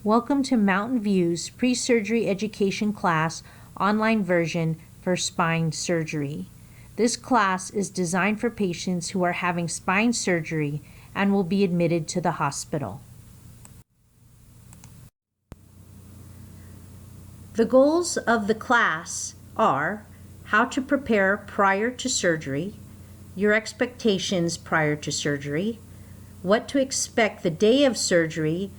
Welcome to Mountain View's pre-surgery education class online version for spine surgery. This class is designed for patients who are having spine surgery and will be admitted to the hospital. The goals of the class are how to prepare prior to surgery, your expectations prior to surgery, what to expect the day of surgery,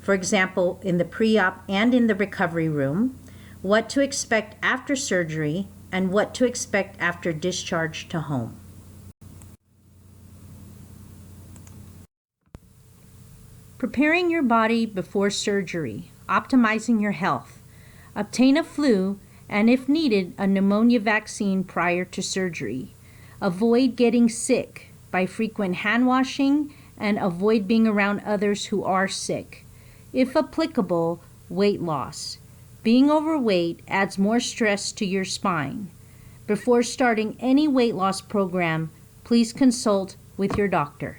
for example, in the pre-op and in the recovery room, what to expect after surgery, and what to expect after discharge to home. Preparing your body before surgery, optimizing your health. Obtain a flu and, if needed, a pneumonia vaccine prior to surgery. Avoid getting sick by frequent hand washing and avoid being around others who are sick. If applicable, weight loss. Being overweight adds more stress to your spine. Before starting any weight loss program, please consult with your doctor.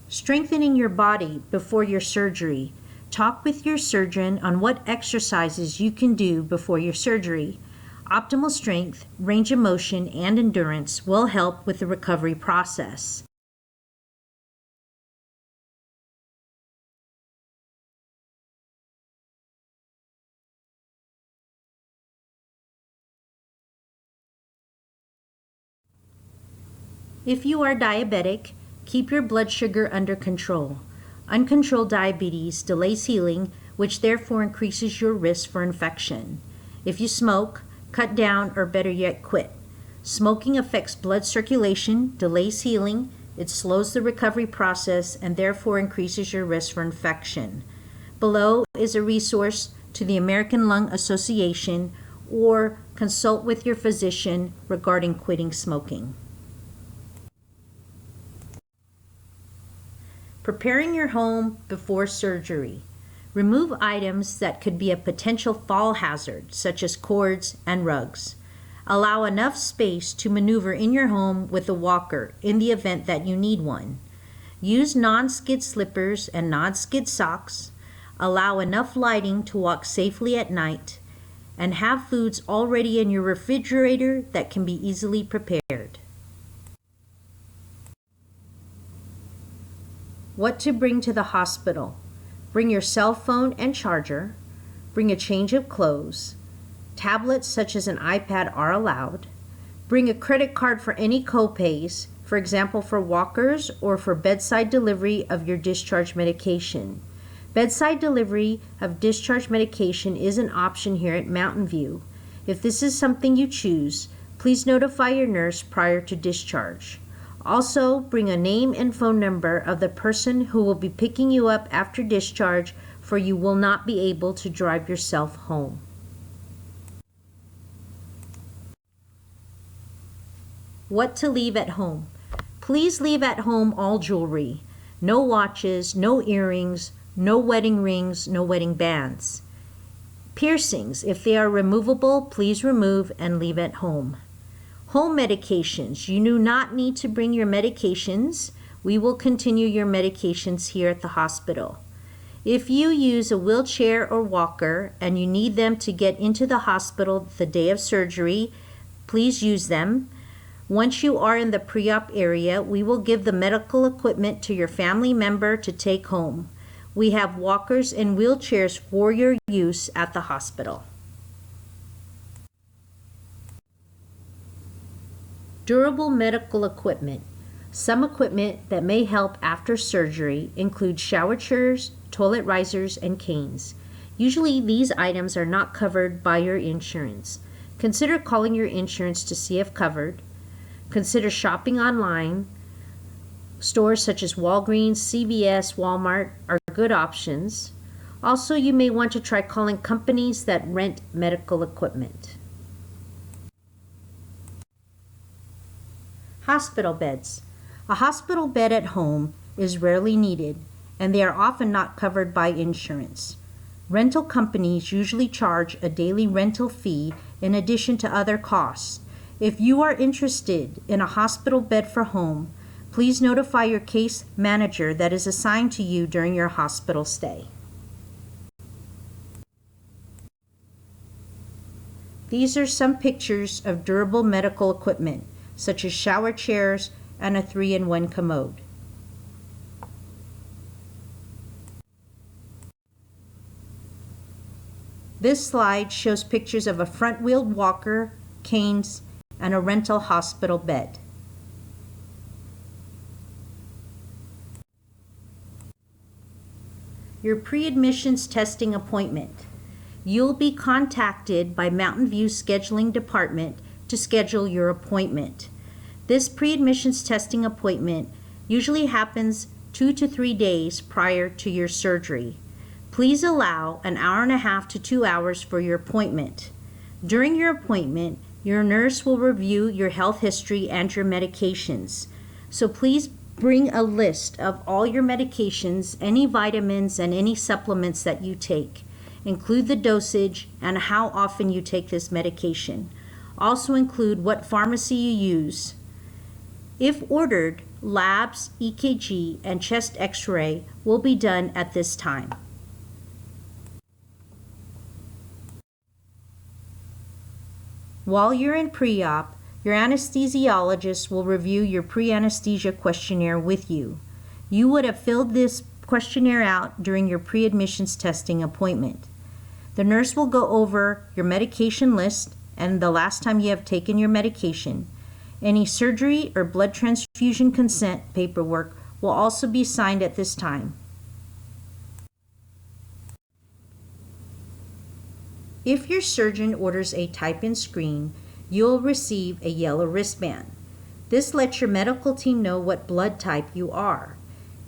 Strengthening your body before your surgery. Talk with your surgeon on what exercises you can do before your surgery. Optimal strength, range of motion, and endurance will help with the recovery process. If you are diabetic, keep your blood sugar under control. Uncontrolled diabetes delays healing, which therefore increases your risk for infection. If you smoke, cut down or better yet quit. Smoking affects blood circulation, delays healing, it slows the recovery process, and therefore increases your risk for infection. Below is a resource to the American Lung Association, or consult with your physician regarding quitting smoking. Preparing your home before surgery. Remove items that could be a potential fall hazard, such as cords and rugs. Allow enough space to maneuver in your home with a walker in the event that you need one. Use non-skid slippers and non-skid socks. Allow enough lighting to walk safely at night. And have foods already in your refrigerator that can be easily prepared. What to bring to the hospital. Bring your cell phone and charger. Bring a change of clothes. Tablets such as an iPad are allowed. Bring a credit card for any copays, for example for walkers or for bedside delivery of your discharge medication. Bedside delivery of discharge medication is an option here at Mountain View. If this is something you choose, please notify your nurse prior to discharge. Also, bring a name and phone number of the person who will be picking you up after discharge, for you will not be able to drive yourself home. What to leave at home. Please leave at home all jewelry. No watches, no earrings, no wedding rings, no wedding bands. Piercings, if they are removable, please remove and leave at home. Home medications. You do not need to bring your medications. We will continue your medications here at the hospital. If you use a wheelchair or walker and you need them to get into the hospital the day of surgery, please use them. Once you are in the pre-op area, we will give the medical equipment to your family member to take home. We have walkers and wheelchairs for your use at the hospital. Durable medical equipment. Some equipment that may help after surgery include shower chairs, toilet risers, and canes. Usually these items are not covered by your insurance. Consider calling your insurance to see if covered. Consider shopping online. Stores such as Walgreens, CVS, Walmart are good options. Also, you may want to try calling companies that rent medical equipment. Hospital beds. A hospital bed at home is rarely needed, and they are often not covered by insurance. Rental companies usually charge a daily rental fee in addition to other costs. If you are interested in a hospital bed for home, Please notify your case manager that is assigned to you during your hospital stay. These are some pictures of durable medical equipment, such as shower chairs and a 3-in-1 commode. This slide shows pictures of a front-wheeled walker, canes, and a rental hospital bed. Your pre-admissions testing appointment. You'll be contacted by Mountain View Scheduling Department to schedule your appointment. This pre-admissions testing appointment usually happens 2 to 3 days prior to your surgery. Please allow an hour and a half to 2 hours for your appointment. During your appointment, your nurse will review your health history and your medications. So please bring a list of all your medications, any vitamins, and any supplements that you take. Include the dosage and how often you take this medication. Also include what pharmacy you use. If ordered, labs, EKG, and chest x-ray will be done at this time. While you're in pre-op, your anesthesiologist will review your pre-anesthesia questionnaire with you. You would have filled this questionnaire out during your pre-admissions testing appointment. The nurse will go over your medication list and the last time you have taken your medication. Any surgery or blood transfusion consent paperwork will also be signed at this time. If your surgeon orders a type-in screen, you'll receive a yellow wristband. This lets your medical team know what blood type you are.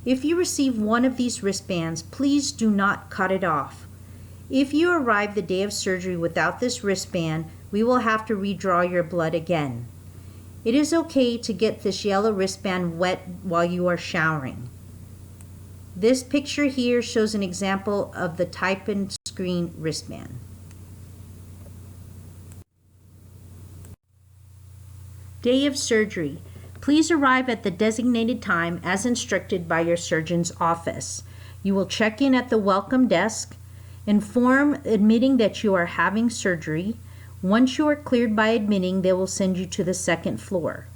If you receive one of these wristbands, please do not cut it off. If you arrive the day of surgery without this wristband, we will have to redraw your blood again. It is okay to get this yellow wristband wet while you are showering. This picture here shows an example of the type-in screen wristband. Day of surgery. Please arrive at the designated time as instructed by your surgeon's office. You will check in at the welcome desk, inform admitting that you are having surgery. Once you are cleared by admitting, they will send you to the second floor.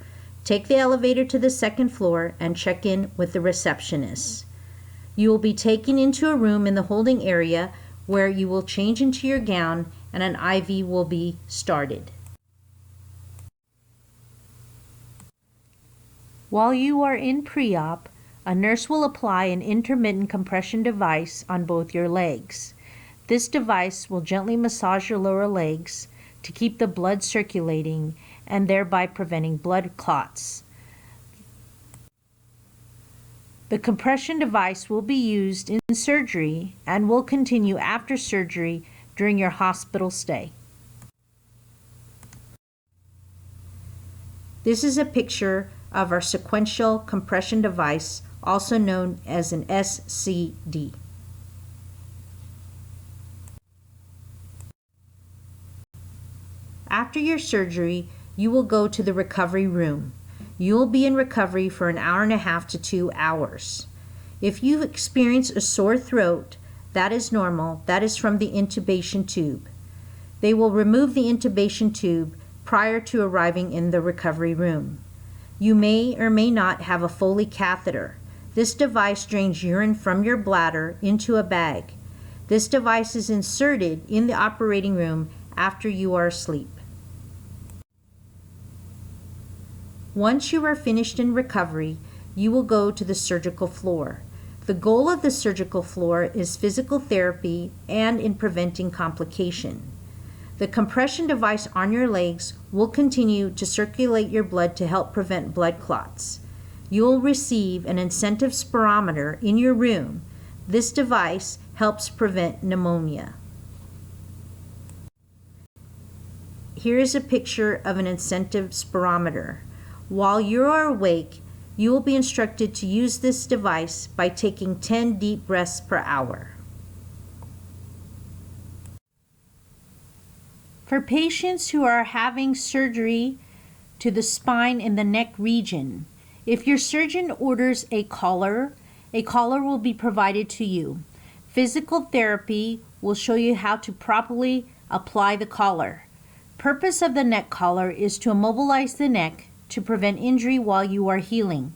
Take the elevator to the second floor and check in with the receptionist. You will be taken into a room in the holding area where you will change into your gown and an IV will be started. While you are in pre-op, a nurse will apply an intermittent compression device on both your legs. This device will gently massage your lower legs to keep the blood circulating and thereby preventing blood clots. The compression device will be used in surgery and will continue after surgery during your hospital stay. This is a picture of our sequential compression device, also known as an SCD. After your surgery, you will go to the recovery room. You will be in recovery for an hour and a half to 2 hours. If you experience a sore throat, that is normal. That is from the intubation tube. They will remove the intubation tube prior to arriving in the recovery room. You may or may not have a Foley catheter. This device drains urine from your bladder into a bag. This device is inserted in the operating room after you are asleep. Once you are finished in recovery, you will go to the surgical floor. The goal of the surgical floor is physical therapy and in preventing complication. The compression device on your legs will continue to circulate your blood to help prevent blood clots. You will receive an incentive spirometer in your room. This device helps prevent pneumonia. Here is a picture of an incentive spirometer. While you are awake, you will be instructed to use this device by taking 10 deep breaths per hour. For patients who are having surgery to the spine and the neck region, If your surgeon orders a collar will be provided to you. Physical therapy will show you how to properly apply the collar. Purpose of the neck collar is to immobilize the neck to prevent injury while you are healing.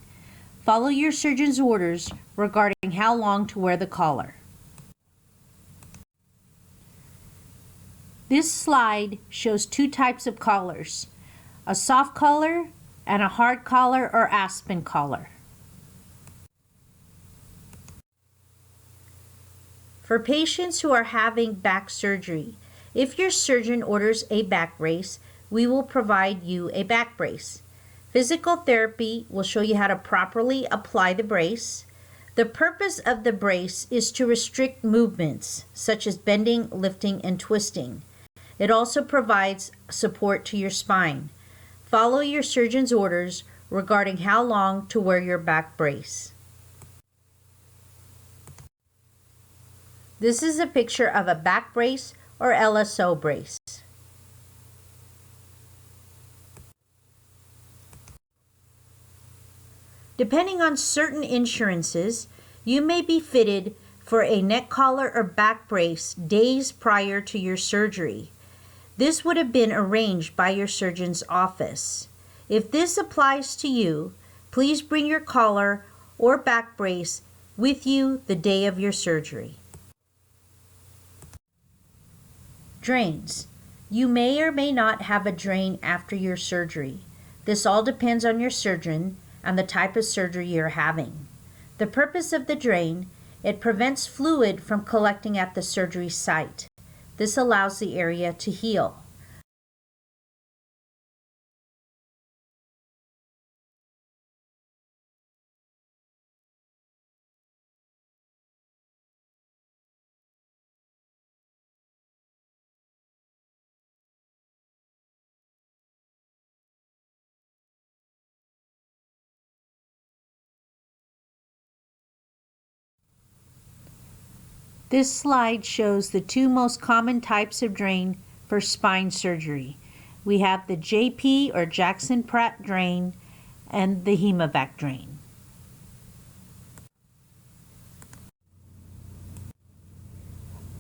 Follow your surgeon's orders regarding how long to wear the collar. This slide shows two types of collars, a soft collar and a hard collar or aspen collar. For patients who are having back surgery, if your surgeon orders a back brace, we will provide you a back brace. Physical therapy will show you how to properly apply the brace. The purpose of the brace is to restrict movements such as bending, lifting, and twisting. It also provides support to your spine. Follow your surgeon's orders regarding how long to wear your back brace. This is a picture of a back brace or LSO brace. Depending on certain insurances, you may be fitted for a neck collar or back brace days prior to your surgery. This would have been arranged by your surgeon's office. If this applies to you, please bring your collar or back brace with you the day of your surgery. Drains. You may or may not have a drain after your surgery. This all depends on your surgeon and the type of surgery you're having. The purpose of the drain, it prevents fluid from collecting at the surgery site. This allows the area to heal. This slide shows the two most common types of drain for spine surgery. We have the JP or Jackson-Pratt drain and the Hemovac drain.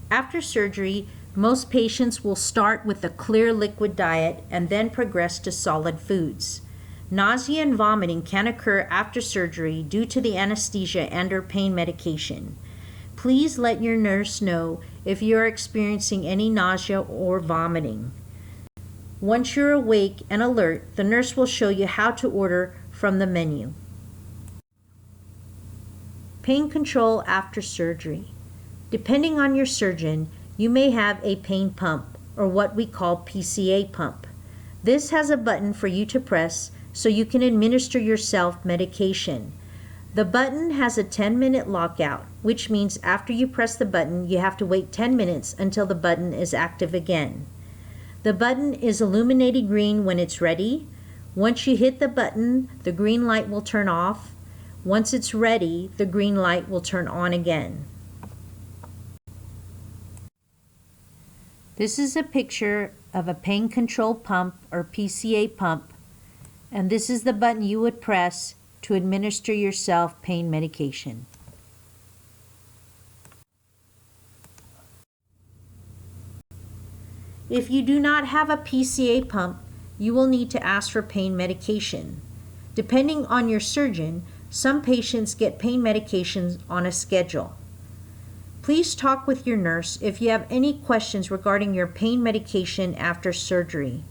After surgery, most patients will start with a clear liquid diet and then progress to solid foods. Nausea and vomiting can occur after surgery due to the anesthesia and/or pain medication. Please let your nurse know if you are experiencing any nausea or vomiting. Once you're awake and alert, the nurse will show you how to order from the menu. Pain control after surgery. Depending on your surgeon, you may have a pain pump, or what we call PCA pump. This has a button for you to press so you can administer yourself medication. The button has a 10-minute lockout, which means after you press the button, you have to wait 10 minutes until the button is active again. The button is illuminated green when it's ready. Once you hit the button, the green light will turn off. Once it's ready, the green light will turn on again. This is a picture of a pain control pump or PCA pump, and this is the button you would press to administer yourself pain medication. If you do not have a PCA pump, you will need to ask for pain medication. Depending on your surgeon, some patients get pain medications on a schedule. Please talk with your nurse if you have any questions regarding your pain medication after surgery.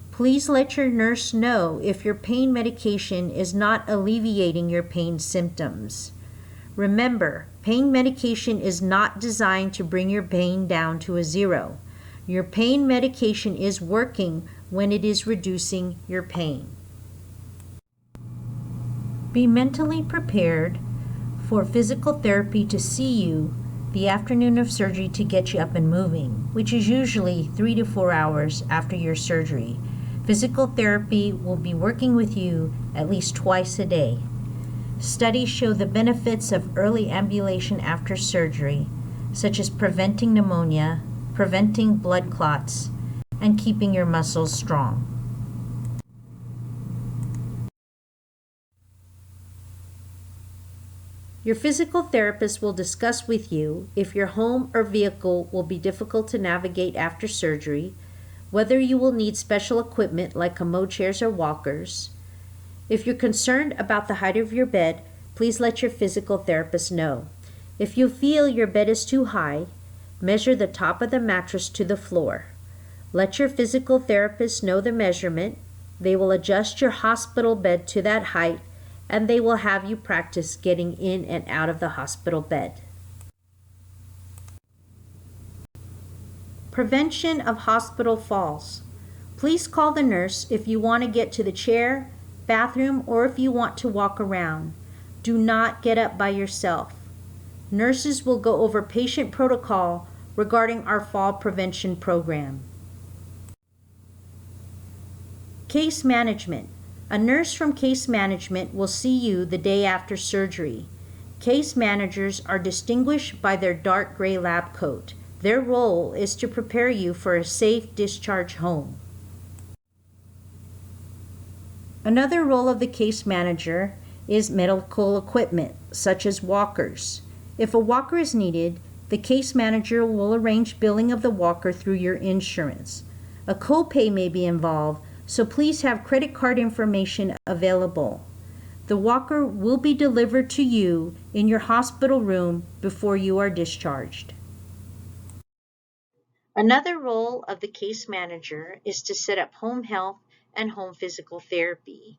Please let your nurse know if your pain medication is not alleviating your pain symptoms. Remember, pain medication is not designed to bring your pain down to a zero. Your pain medication is working when it is reducing your pain. Be mentally prepared for physical therapy to see you the afternoon of surgery to get you up and moving, which is usually 3 to 4 hours after your surgery. Physical therapy will be working with you at least twice a day. Studies show the benefits of early ambulation after surgery, such as preventing pneumonia, preventing blood clots, and keeping your muscles strong. Your physical therapist will discuss with you if your home or vehicle will be difficult to navigate after surgery, whether you will need special equipment like commode chairs or walkers. If you're concerned about the height of your bed, please let your physical therapist know. If you feel your bed is too high, measure the top of the mattress to the floor. Let your physical therapist know the measurement. They will adjust your hospital bed to that height, and they will have you practice getting in and out of the hospital bed. Prevention of hospital falls. Please call the nurse if you want to get to the chair, bathroom, or if you want to walk around. Do not get up by yourself. Nurses will go over patient protocol regarding our fall prevention program. Case management. A nurse from case management will see you the day after surgery. Case managers are distinguished by their dark gray lab coat. Their role is to prepare you for a safe discharge home. Another role of the case manager is medical equipment, such as walkers. If a walker is needed, the case manager will arrange billing of the walker through your insurance. A copay may be involved, so please have credit card information available. The walker will be delivered to you in your hospital room before you are discharged. Another role of the case manager is to set up home health and home physical therapy.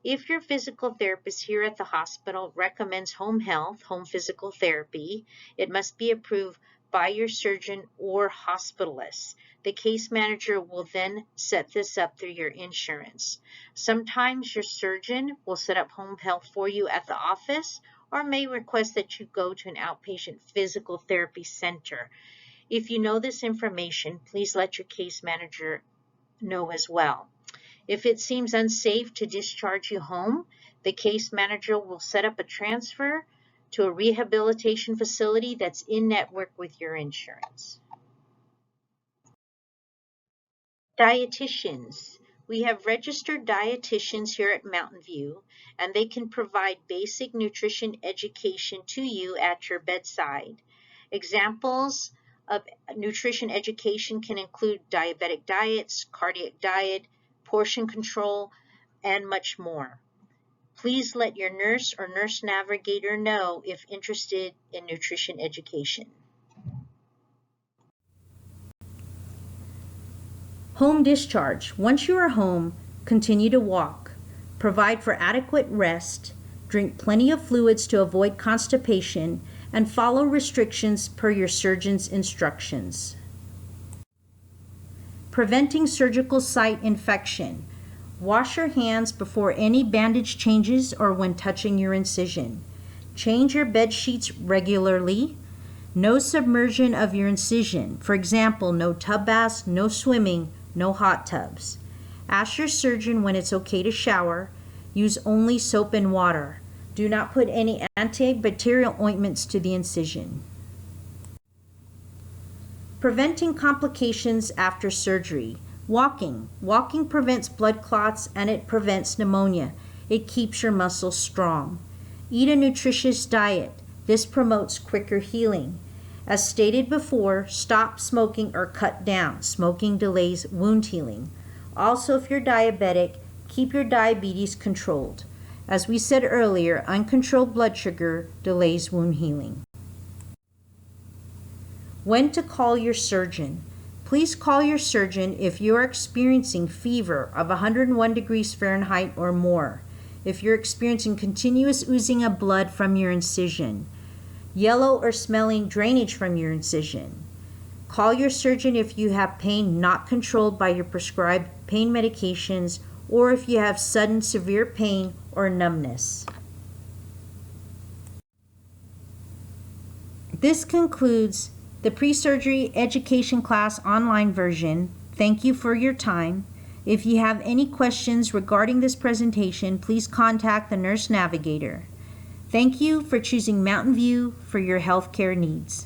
If your physical therapist here at the hospital recommends home health, home physical therapy, it must be approved by your surgeon or hospitalist. The case manager will then set this up through your insurance. Sometimes your surgeon will set up home health for you at the office or may request that you go to an outpatient physical therapy center. If you know this information, please let your case manager know as well. If it seems unsafe to discharge you home, the case manager will set up a transfer to a rehabilitation facility that's in network with your insurance. Dietitians. We have registered dietitians here at Mountain View, and they can provide basic nutrition education to you at your bedside. Examples of nutrition education can include diabetic diets, cardiac diet, portion control, and much more. Please let your nurse or nurse navigator know if interested in nutrition education. Home discharge. Once you are home, continue to walk. Provide for adequate rest, drink plenty of fluids to avoid constipation, and follow restrictions per your surgeon's instructions. Preventing surgical site infection. Wash your hands before any bandage changes or when touching your incision. Change your bed sheets regularly. No submersion of your incision. For example, no tub baths, no swimming, no hot tubs. Ask your surgeon when it's okay to shower. Use only soap and water. Do not put any antibacterial ointments to the incision. Preventing complications after surgery. Walking. Walking prevents blood clots and it prevents pneumonia. It keeps your muscles strong. Eat a nutritious diet. This promotes quicker healing. As stated before, stop smoking or cut down. Smoking delays wound healing. Also, if you're diabetic, keep your diabetes controlled. As we said earlier, uncontrolled blood sugar delays wound healing. When to call your surgeon. Please call your surgeon if you are experiencing fever of 101 degrees Fahrenheit or more, if you're experiencing continuous oozing of blood from your incision, yellow or smelling drainage from your incision. Call your surgeon if you have pain not controlled by your prescribed pain medications or if you have sudden severe pain or numbness. This concludes the pre-surgery education class online version. Thank you for your time. If you have any questions regarding this presentation, please contact the nurse navigator. Thank you for choosing Mountain View for your healthcare needs.